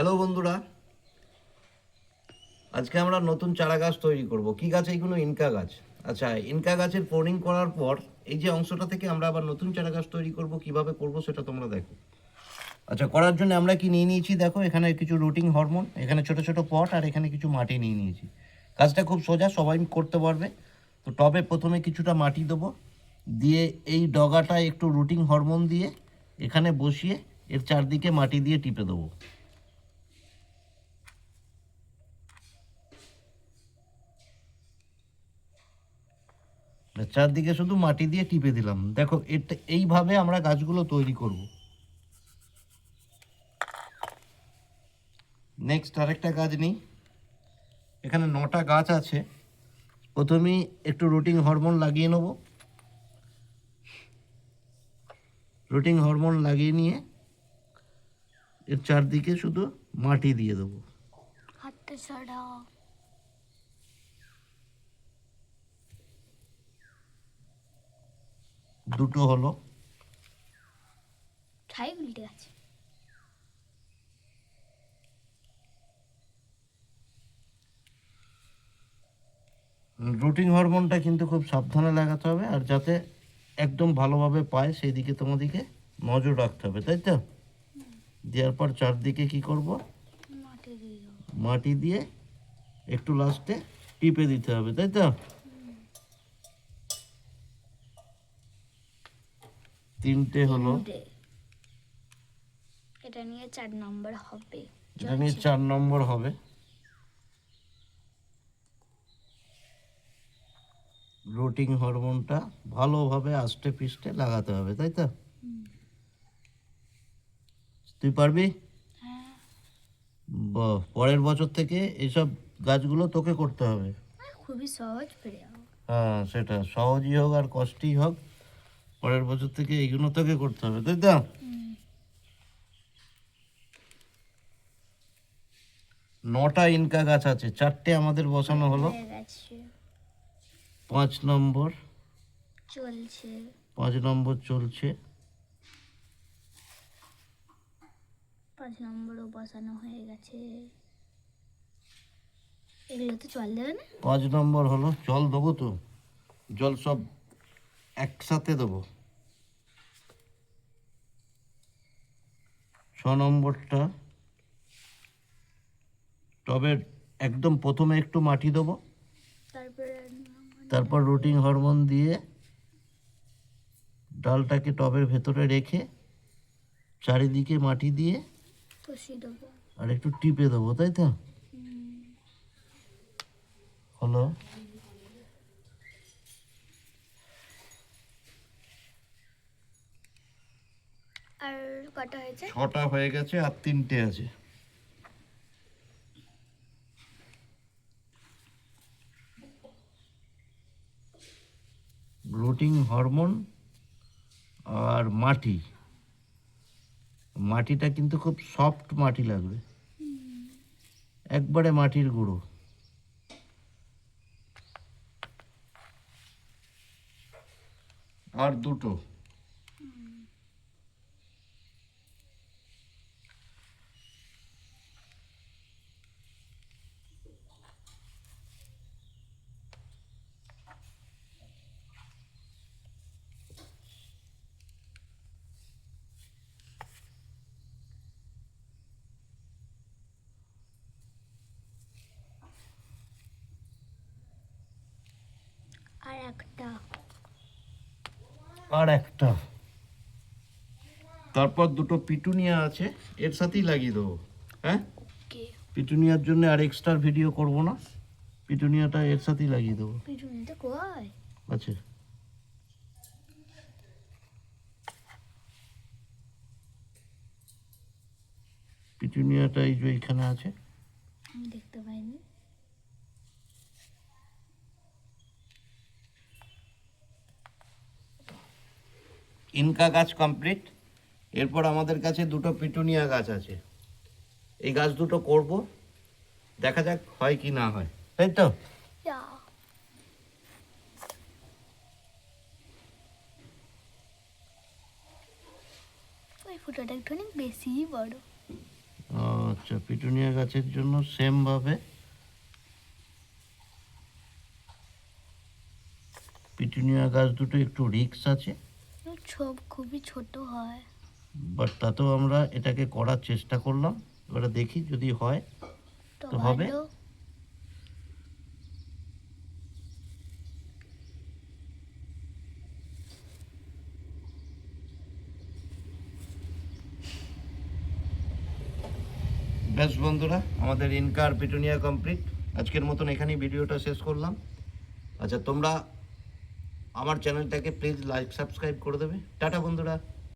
Hello বন্ধুরা, আজকে আমরা নতুন চারা গাছ তৈরি করব। কি গাছ এইগুলো? ইনকা গাছ। আচ্ছা, ইনকা গাছের প্রুনিং করার পর এই যে অংশটা থেকে আমরা আবার নতুন চারা গাছ তৈরি করব, কিভাবে করব সেটা তোমরা দেখো। আচ্ছা, করার জন্য আমরা কি নিয়ে নিয়েছি দেখো, এখানে কিছু রুটিং হরমোন, এখানে ছোট ছোট পট, আর এখানে কিছু মাটি নিয়ে নিয়েছি। কাজটা খুব সোজা, সবাই করতে পারবে। তো টবে প্রথমে কিছুটা মাটি দেবো, দিয়ে এই ডগাটায় একটু রুটিং হরমোন দিয়ে এখানে বসিয়ে এর চারদিকে মাটি দিয়ে টিপে দেবো। চারদিকে শুধু মাটি দিয়ে টিপে দিলাম। দেখো, এটা এইভাবে আমরা গাছগুলো তৈরি করব। নেক্সট আরেকটা গাছ নিই। এখানে 9টা গাছ আছে। প্রথমেই একটু রুটিং হরমোন লাগিয়ে নেব। রুটিং হরমোন লাগিয়ে নিয়ে এর চারদিকে শুধু মাটি দিয়ে দেবো। হাতে ছাড়া দুটো হলো। ছাই উল্টে আছে। রুটিং হরমোনটা কিন্তু খুব সাবধানে লাগাতে হবে, আর যাতে একদম ভালোভাবে পায় সেই দিকে তোমাদেরকে নজর রাখতে হবে, তাই তো? দেওয়ার পর চারদিকে কি করব? মাটি দিয়ে দাও। মাটি দিয়ে একটু লাস্টে টিপে দিতে হবে, তাই তো? 3টে হলো। এটা নিয়ে 4 নম্বর হবে। এটা নিয়ে 4 নম্বর হবে। রুটিং হরমোনটা ভালোভাবে আস্তে পিষ্টে লাগাতে হবে, তাই তো? তুই পারবি? হ্যাঁ, পরের বছর থেকে এইসব গাছগুলো তোকে করতে হবে। খুবই সহজ পেরে যাবো। হ্যাঁ, সেটা সহজই হোক আর কষ্টই হোক, পরের বছর থেকে এইগুলো তোকে করতে হবে, তাই তো? 9টা ইনকা গাছ আছে, 4টে আমাদের বসানো হলো। হয়ে গেছে, 5 নম্বর। চলছে। 5 নম্বর চলছে। 5 নম্বরও বসানো হয়ে গেছে। এগুলো তো জল দেবে না? 5 নম্বর হলো। জল দেবো তো, জল সব একসাথে দেবো। 6 নম্বরটা টবের একদম প্রথমে একটু মাটি দেবো, তারপরে তারপর রুটিং হরমোন দিয়ে ডালটাকে টবের ভেতরে রেখে চারিদিকে মাটি দিয়ে কষি দেবো। আর একটু টিপে দেবো, তাই তো? হলো। আর কটা হয়েছে? 6টা হয়ে গেছে, আর 3টে আছে। রুটিং হরমোন আর মাটি, মাটিটা কিন্তু খুব সফট মাটি লাগবে, একবারে মাটির গুঁড়ো। আর দুটো। আর একটা। আর একটা। তারপর দুটো পিটুনিয়া আছে, এর সাথেই লাগিয়ে দেবো। হ্যাঁ, ওকে। পিটুনিয়ার জন্য আর এক্সট্রা ভিডিও করব না, পিটুনিয়াটা এর সাথেই লাগিয়ে দেবো। পিটুনিটা কই? আচ্ছা, পিটুনিয়াটা এই যে এখানে আছে। আমি দেখতে পাইনি। ইনকা গাছ কমপ্লিট। এরপর আমাদের কাছে দুটো পিটুনিয়া গাছ আছে। এই গাছ দুটো করব, দেখা যাক হয় কি না হয়, তাই তো? ইয়া, ওই ফুটোটা একটু অনেক বেশি বড়। আচ্ছা, পিটুনিয়া গাছের জন্য সেমভাবে পিটুনিয়া গাছ দুটো একটু রিস্ক আছে, খুবই ছোট হয়। বাট তাতেও আমরা এটাকে করার চেষ্টা করলাম। এবারে দেখি যদি হয় তো হবে। ভালো। ব্যাস বন্ধুরা, আমাদের ইনকা আর পিটুনিয়া কমপ্লিট। আজকের মতন এখানেই ভিডিওটা শেষ করলাম। আচ্ছা, তোমরা আমার চ্যানেলটাকে প্লিজ লাইক সাবস্ক্রাইব করে দেবে। টাটা বন্ধুরা।